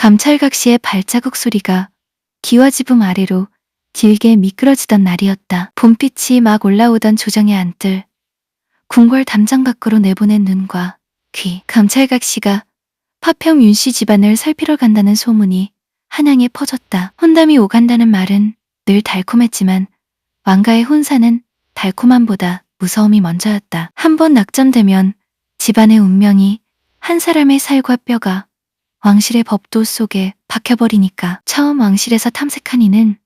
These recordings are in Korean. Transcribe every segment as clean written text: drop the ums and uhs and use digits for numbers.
감찰각 씨의 발자국 소리가 기와 지붕 아래로 길게 미끄러지던 날이었다. 봄빛이 막 올라오던 조정의 안뜰, 궁궐 담장 밖으로 내보낸 눈과 귀. 감찰각 씨가 파평 윤씨 집안을 살피러 간다는 소문이 한양에 퍼졌다. 혼담이 오간다는 말은 늘 달콤했지만 왕가의 혼사는 달콤함보다 무서움이 먼저였다. 한 번 낙점되면 집안의 운명이 한 사람의 살과 뼈가 왕실의 법도 속에 박혀버리니까. 처음 왕실에서 탐색한 이는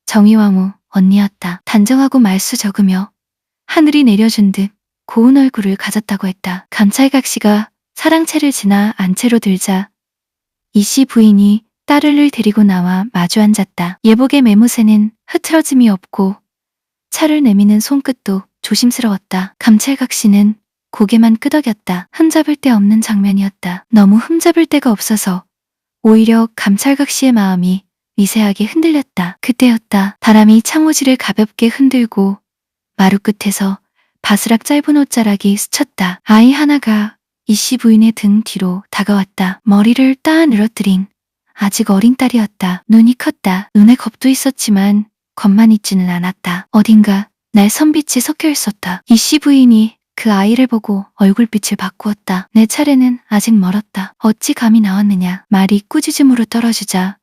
정의왕후 언니였다. 단정하고 말수 적으며 하늘이 내려준 듯 고운 얼굴을 가졌다고 했다. 감찰각 씨가 사랑채를 지나 안채로 들자 이씨 부인이 딸을 데리고 나와 마주 앉았다. 예복의 매무새는 흐트러짐이 없고 차를 내미는 손끝도 조심스러웠다. 감찰각 씨는 고개만 끄덕였다. 흠잡을 데 없는 장면이었다. 너무 흠잡을 데가 없어서 오히려 감찰각 씨의 마음이 미세하게 흔들렸다. 그때였다. 바람이 창호지를 가볍게 흔들고 마루 끝에서 바스락 짧은 옷자락이 스쳤다. 아이 하나가 이씨 부인의 등 뒤로 다가왔다. 머리를 따 늘어뜨린 아직 어린 딸이었다. 눈이 컸다. 눈에 겁도 있었지만 겁만 있지는 않았다. 어딘가 날 선빛이 섞여 있었다. 이씨 부인이 그 아이를 보고 얼굴빛을 바꾸었다. 내 차례는 아직 멀었다. 어찌 감이 나왔느냐. 말이 꾸짖음으로 떨어지자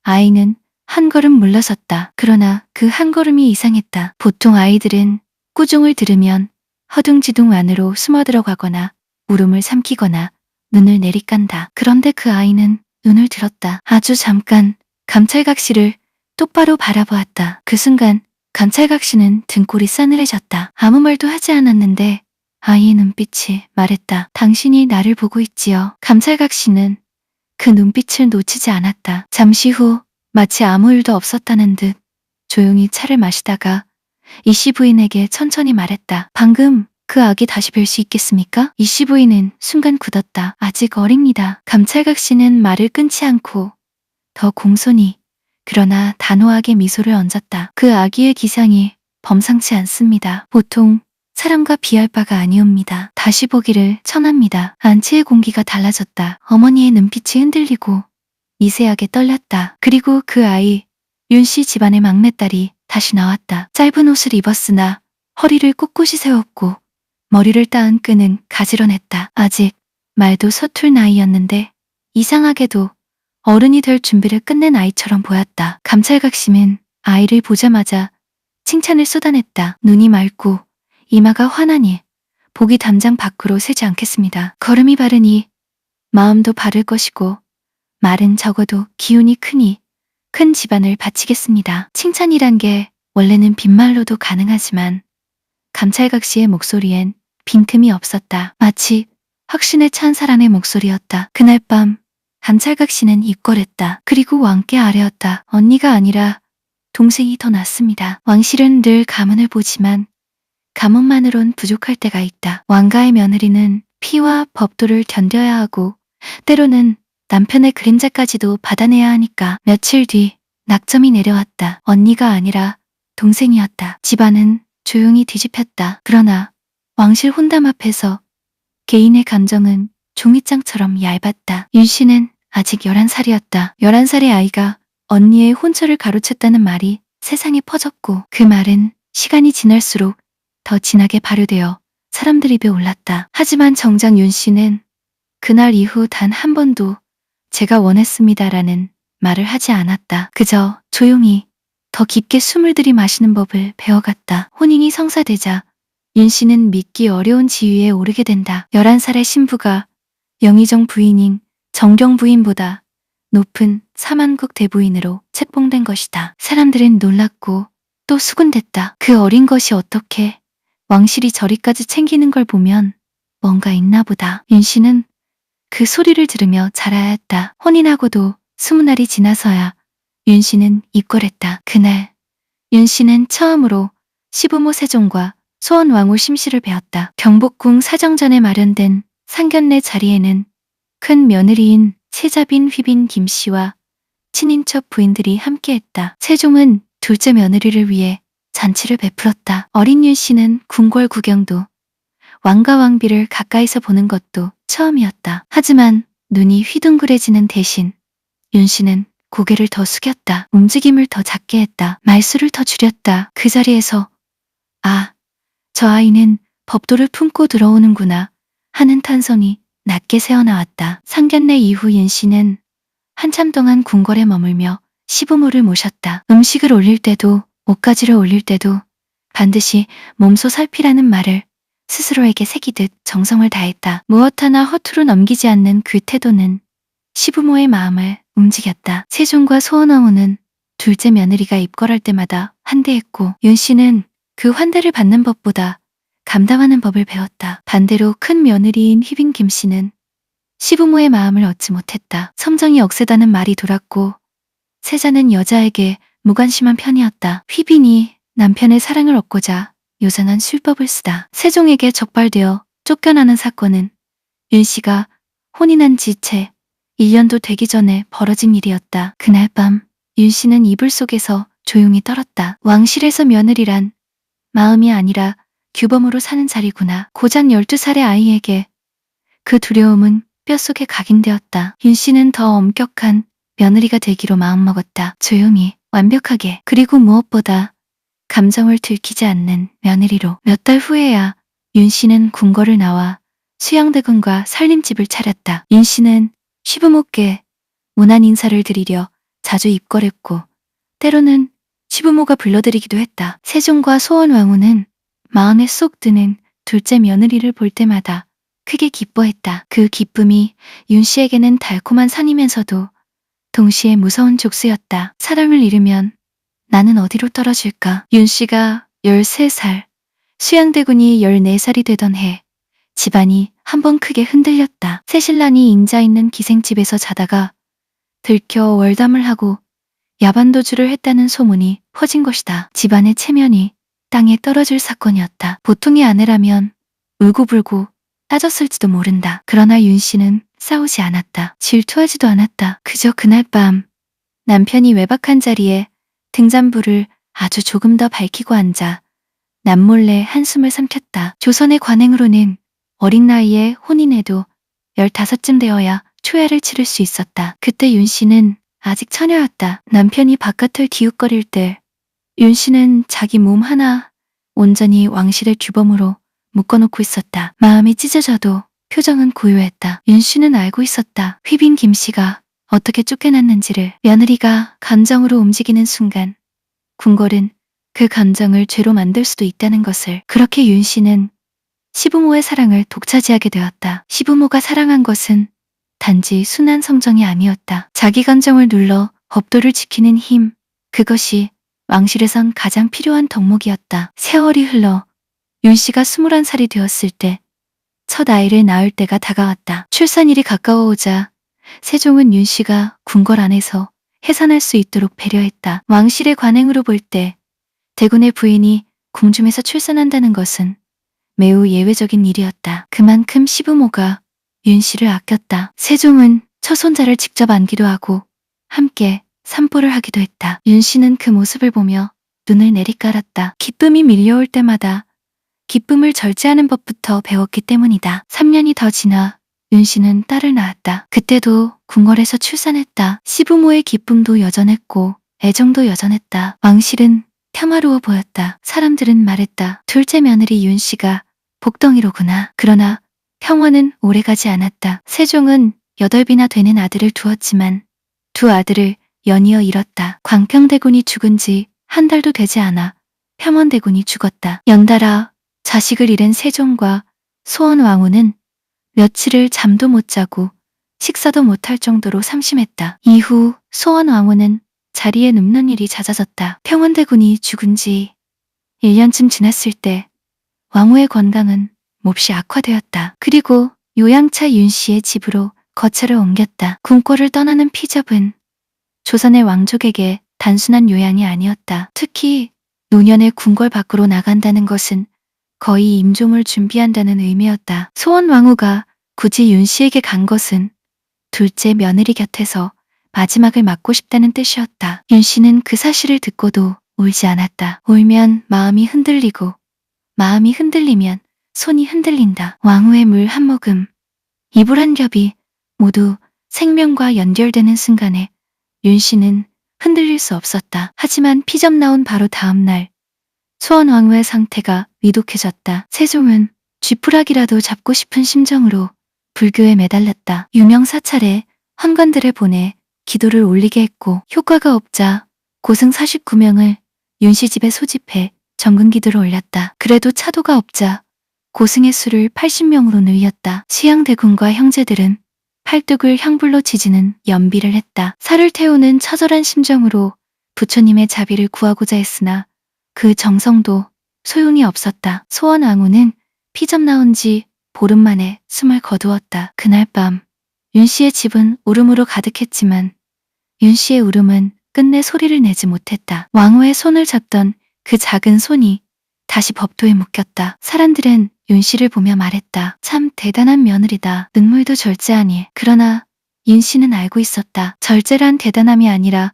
아이는 한 걸음 물러섰다. 그러나 그 한 걸음이 이상했다. 보통 아이들은 꾸중을 들으면 허둥지둥 안으로 숨어들어가거나 울음을 삼키거나 눈을 내리깐다. 그런데 그 아이는 눈을 들었다. 아주 잠깐 감찰각 씨를 똑바로 바라보았다. 그 순간 감찰각 씨는 등골이 싸늘해졌다. 아무 말도 하지 않았는데 아이의 눈빛이 말했다. 당신이 나를 보고 있지요. 감찰각 씨는 그 눈빛을 놓치지 않았다. 잠시 후 마치 아무 일도 없었다는 듯 조용히 차를 마시다가 이씨 부인에게 천천히 말했다. 방금 그 아기 다시 뵐 수 있겠습니까? 이씨 부인은 순간 굳었다. 아직 어립니다. 감찰각 씨는 말을 끊지 않고 더 공손히 그러나 단호하게 미소를 얹었다. 그 아기의 기상이 범상치 않습니다. 보통 사람과 비할 바가 아니옵니다. 다시 보기를 천합니다. 안치의 공기가 달라졌다. 어머니의 눈빛이 흔들리고 미세하게 떨렸다. 그리고 그 아이, 윤씨 집안의 막내딸이 다시 나왔다. 짧은 옷을 입었으나 허리를 꼿꼿이 세웠고 머리를 따은 끈은 가지런했다. 아직 말도 서툴 나이였는데 이상하게도 어른이 될 준비를 끝낸 아이처럼 보였다. 감찰각 씨는 아이를 보자마자 칭찬을 쏟아냈다. 눈이 맑고 이마가 환하니 복이 담장 밖으로 새지 않겠습니다. 걸음이 바르니 마음도 바를 것이고 말은 적어도 기운이 크니 큰 집안을 바치겠습니다. 칭찬이란 게 원래는 빈말로도 가능하지만 감찰각 씨의 목소리엔 빈틈이 없었다. 마치 확신에 찬 사람의 목소리였다. 그날 밤 감찰각 씨는 입궐했다. 그리고 왕께 아뢰었다. 언니가 아니라 동생이 더 낫습니다. 왕실은 늘 가문을 보지만 가문만으론 부족할 때가 있다. 왕가의 며느리는 피와 법도를 견뎌야 하고 때로는 남편의 그림자까지도 받아내야 하니까. 며칠 뒤 낙점이 내려왔다. 언니가 아니라 동생이었다. 집안은 조용히 뒤집혔다. 그러나 왕실 혼담 앞에서 개인의 감정은 종이장처럼 얇았다. 윤씨는 아직 11살이었다. 11살의 아이가 언니의 혼처를 가로챘다는 말이 세상에 퍼졌고 그 말은 시간이 지날수록 더 진하게 발효되어 사람들 입에 올랐다. 하지만 정작 윤씨는 그날 이후 단 한 번도 제가 원했습니다라는 말을 하지 않았다. 그저 조용히 더 깊게 숨을 들이마시는 법을 배워갔다. 혼인이 성사되자 윤씨는 믿기 어려운 지위에 오르게 된다. 11살의 신부가 영의정 부인인 정경 부인보다 높은 사만국 대부인으로 책봉된 것이다. 사람들은 놀랐고 또 수군댔다. 그 어린 것이 어떻게 왕실이 저리까지 챙기는 걸 보면 뭔가 있나 보다. 윤씨는 그 소리를 들으며 자라야 했다. 혼인하고도 20날이 지나서야 윤씨는 입궐했다. 그날 윤씨는 처음으로 시부모 세종과 소원왕후 심씨를 배웠다. 경복궁 사정전에 마련된 상견례 자리에는 큰 며느리인 세자빈 휘빈 김씨와 친인척 부인들이 함께했다. 세종은 둘째 며느리를 위해 잔치를 베풀었다. 어린 윤씨는 궁궐 구경도 왕과 왕비를 가까이서 보는 것도 처음이었다. 하지만 눈이 휘둥그레지는 대신 윤 씨는 고개를 더 숙였다. 움직임을 더 작게 했다. 말수를 더 줄였다. 그 자리에서 아, 저 아이는 법도를 품고 들어오는구나 하는 탄성이 낮게 새어나왔다. 상견례 이후 윤 씨는 한참 동안 궁궐에 머물며 시부모를 모셨다. 음식을 올릴 때도 옷가지를 올릴 때도 반드시 몸소 살피라는 말을 스스로에게 새기듯 정성을 다했다. 무엇 하나 허투루 넘기지 않는 그 태도는 시부모의 마음을 움직였다. 세종과 소원왕후는 둘째 며느리가 입궐할 때마다 환대했고 윤 씨는 그 환대를 받는 법보다 감당하는 법을 배웠다. 반대로 큰 며느리인 휘빈 김 씨는 시부모의 마음을 얻지 못했다. 성정이 억세다는 말이 돌았고 세자는 여자에게 무관심한 편이었다. 휘빈이 남편의 사랑을 얻고자 요상한 술법을 쓰다 세종에게 적발되어 쫓겨나는 사건은 윤 씨가 혼인한 지 채 1년도 되기 전에 벌어진 일이었다. 그날 밤 윤 씨는 이불 속에서 조용히 떨었다. 왕실에서 며느리란 마음이 아니라 규범으로 사는 자리구나. 고작 12살의 아이에게 그 두려움은 뼛속에 각인되었다. 윤 씨는 더 엄격한 며느리가 되기로 마음먹었다. 조용히, 완벽하게, 그리고 무엇보다 감정을 들키지 않는 며느리로. 몇 달 후에야 윤 씨는 궁궐을 나와 수양대군과 살림집을 차렸다. 윤 씨는 시부모께 무난 인사를 드리려 자주 입궐했고 때로는 시부모가 불러드리기도 했다. 세종과 소원왕후는 마음에 쏙 드는 둘째 며느리를 볼 때마다 크게 기뻐했다. 그 기쁨이 윤 씨에게는 달콤한 산이면서도 동시에 무서운 족수였다. 사랑을 잃으면 나는 어디로 떨어질까? 윤 씨가 13살, 수양대군이 14살이 되던 해 집안이 한번 크게 흔들렸다. 새신랑이 임자 있는 기생집에서 자다가 들켜 월담을 하고 야반도주를 했다는 소문이 퍼진 것이다. 집안의 체면이 땅에 떨어질 사건이었다. 보통의 아내라면 울고불고 따졌을지도 모른다. 그러나 윤 씨는 싸우지 않았다. 질투하지도 않았다. 그저 그날 밤 남편이 외박한 자리에 등잔불을 아주 조금 더 밝히고 앉아 남몰래 한숨을 삼켰다. 조선의 관행으로는 어린 나이에 혼인해도 15쯤 되어야 초야를 치를 수 있었다. 그때 윤 씨는 아직 처녀였다. 남편이 바깥을 기웃거릴 때 윤 씨는 자기 몸 하나 온전히 왕실의 규범으로 묶어놓고 있었다. 마음이 찢어져도 표정은 고요했다. 윤 씨는 알고 있었다. 휘빈 김 씨가 어떻게 쫓겨났는지를. 며느리가 감정으로 움직이는 순간 궁궐은 그 감정을 죄로 만들 수도 있다는 것을. 그렇게 윤 씨는 시부모의 사랑을 독차지하게 되었다. 시부모가 사랑한 것은 단지 순한 성정이 아니었다. 자기 감정을 눌러 법도를 지키는 힘, 그것이 왕실에선 가장 필요한 덕목이었다. 세월이 흘러 윤 씨가 21살이 되었을 때 첫 아이를 낳을 때가 다가왔다. 출산일이 가까워오자 세종은 윤 씨가 궁궐 안에서 해산할 수 있도록 배려했다. 왕실의 관행으로 볼 때 대군의 부인이 궁중에서 출산한다는 것은 매우 예외적인 일이었다. 그만큼 시부모가 윤 씨를 아꼈다. 세종은 처손자를 직접 안기도 하고 함께 산보를 하기도 했다. 윤 씨는 그 모습을 보며 눈을 내리깔았다. 기쁨이 밀려올 때마다 기쁨을 절제하는 법부터 배웠기 때문이다. 3년이 더 지나 윤 씨는 딸을 낳았다. 그때도 궁궐에서 출산했다. 시부모의 기쁨도 여전했고 애정도 여전했다. 왕실은 평화로워 보였다. 사람들은 말했다. 둘째 며느리 윤 씨가 복덩이로구나. 그러나 평화는 오래가지 않았다. 세종은 8이나 되는 아들을 두었지만 두 아들을 연이어 잃었다. 광평대군이 죽은 지 한 달도 되지 않아 평원대군이 죽었다. 연달아 자식을 잃은 세종과 소원왕후는 며칠을 잠도 못 자고 식사도 못할 정도로 삼심했다. 이후 소원왕후는 자리에 눕는 일이 잦아졌다. 평원대군이 죽은 지 1년쯤 지났을 때 왕후의 건강은 몹시 악화되었다. 그리고 요양차 윤 씨의 집으로 거처를 옮겼다. 궁궐을 떠나는 피접은 조선의 왕족에게 단순한 요양이 아니었다. 특히 노년에 궁궐 밖으로 나간다는 것은 거의 임종을 준비한다는 의미였다. 소원왕후가 굳이 윤 씨에게 간 것은 둘째 며느리 곁에서 마지막을 맞고 싶다는 뜻이었다. 윤 씨는 그 사실을 듣고도 울지 않았다. 울면 마음이 흔들리고 마음이 흔들리면 손이 흔들린다. 왕후의 물 한 모금, 이불 한 겹이 모두 생명과 연결되는 순간에 윤 씨는 흔들릴 수 없었다. 하지만 피점 나온 바로 다음 날 수원 왕후의 상태가 위독해졌다. 세종은 쥐푸라기라도 잡고 싶은 심정으로 불교에 매달렸다. 유명 사찰에 환관들을 보내 기도를 올리게 했고 효과가 없자 고승 49명을 윤씨 집에 소집해 정근 기도를 올렸다. 그래도 차도가 없자 고승의 수를 80명으로 늘렸다. 수양대군과 형제들은 팔뚝을 향불로 지지는 연비를 했다. 살을 태우는 처절한 심정으로 부처님의 자비를 구하고자 했으나 그 정성도 소용이 없었다. 소원 왕후는 피점 나온 지 보름 만에 숨을 거두었다. 그날 밤 윤 씨의 집은 울음으로 가득했지만 윤 씨의 울음은 끝내 소리를 내지 못했다. 왕후의 손을 잡던 그 작은 손이 다시 법도에 묶였다. 사람들은 윤 씨를 보며 말했다. 참 대단한 며느리다. 눈물도 절제하니. 그러나 윤 씨는 알고 있었다. 절제란 대단함이 아니라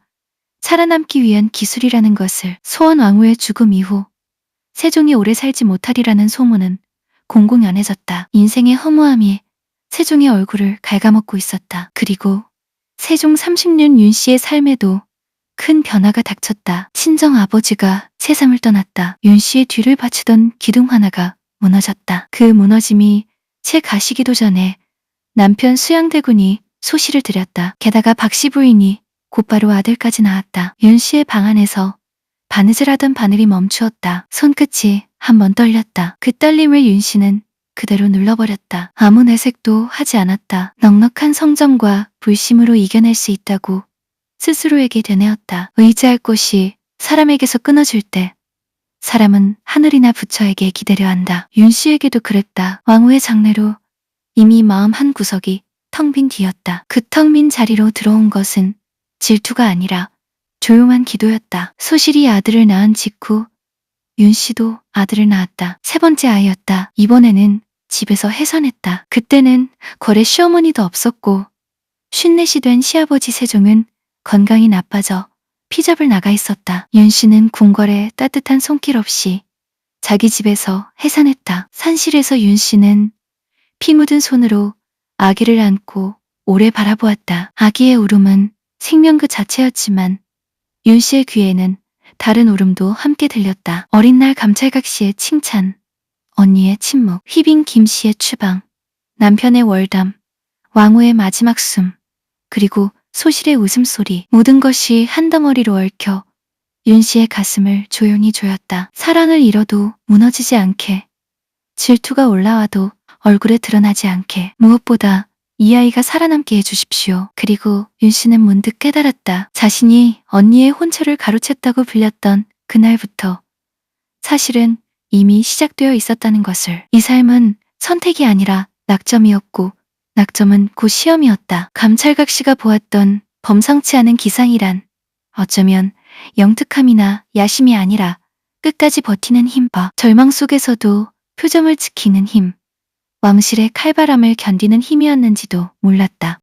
살아남기 위한 기술이라는 것을. 소원 왕후의 죽음 이후 세종이 오래 살지 못하리라는 소문은 공공연해졌다. 인생의 허무함이 세종의 얼굴을 갉아먹고 있었다. 그리고 세종 30년 윤 씨의 삶에도 큰 변화가 닥쳤다. 친정 아버지가 세상을 떠났다. 윤 씨의 뒤를 받치던 기둥 하나가 무너졌다. 그 무너짐이 채 가시기도 전에 남편 수양대군이 소시를 드렸다. 게다가 박씨 부인이 곧바로 아들까지 낳았다. 윤 씨의 방 안에서 바느질하던 바늘이 멈추었다. 손끝이 한 번 떨렸다. 그 떨림을 윤 씨는 그대로 눌러버렸다. 아무 내색도 하지 않았다. 넉넉한 성정과 불심으로 이겨낼 수 있다고 스스로에게 되뇌었다. 의지할 곳이 사람에게서 끊어질 때 사람은 하늘이나 부처에게 기대려 한다. 윤 씨에게도 그랬다. 왕후의 장례로 이미 마음 한 구석이 텅 빈 뒤였다. 그 텅 빈 자리로 들어온 것은 질투가 아니라 조용한 기도였다. 소실이 아들을 낳은 직후 윤 씨도 아들을 낳았다. 세 번째 아이였다. 이번에는 집에서 해산했다. 그때는 거래 시어머니도 없었고 54이 된 시아버지 세종은 건강이 나빠져 피잡을 나가 있었다. 윤 씨는 궁궐에 따뜻한 손길 없이 자기 집에서 해산했다. 산실에서 윤 씨는 피 묻은 손으로 아기를 안고 오래 바라보았다. 아기의 울음은 생명 그 자체였지만 윤 씨의 귀에는 다른 울음도 함께 들렸다. 어린 날 감찰각 씨의 칭찬, 언니의 침묵, 휘빈 김 씨의 추방, 남편의 월담, 왕후의 마지막 숨, 그리고 소실의 웃음소리, 모든 것이 한 덩어리로 얽혀 윤 씨의 가슴을 조용히 조였다. 사랑을 잃어도 무너지지 않게, 질투가 올라와도 얼굴에 드러나지 않게, 무엇보다 이 아이가 살아남게 해주십시오. 그리고 윤 씨는 문득 깨달았다. 자신이 언니의 혼처를 가로챘다고 불렸던 그날부터 사실은 이미 시작되어 있었다는 것을. 이 삶은 선택이 아니라 낙점이었고 낙점은 곧 시험이었다. 감찰각 씨가 보았던 범상치 않은 기상이란 어쩌면 영특함이나 야심이 아니라 끝까지 버티는 힘, 절망 속에서도 표정을 지키는 힘, 왕실의 칼바람을 견디는 힘이었는지도 몰랐다.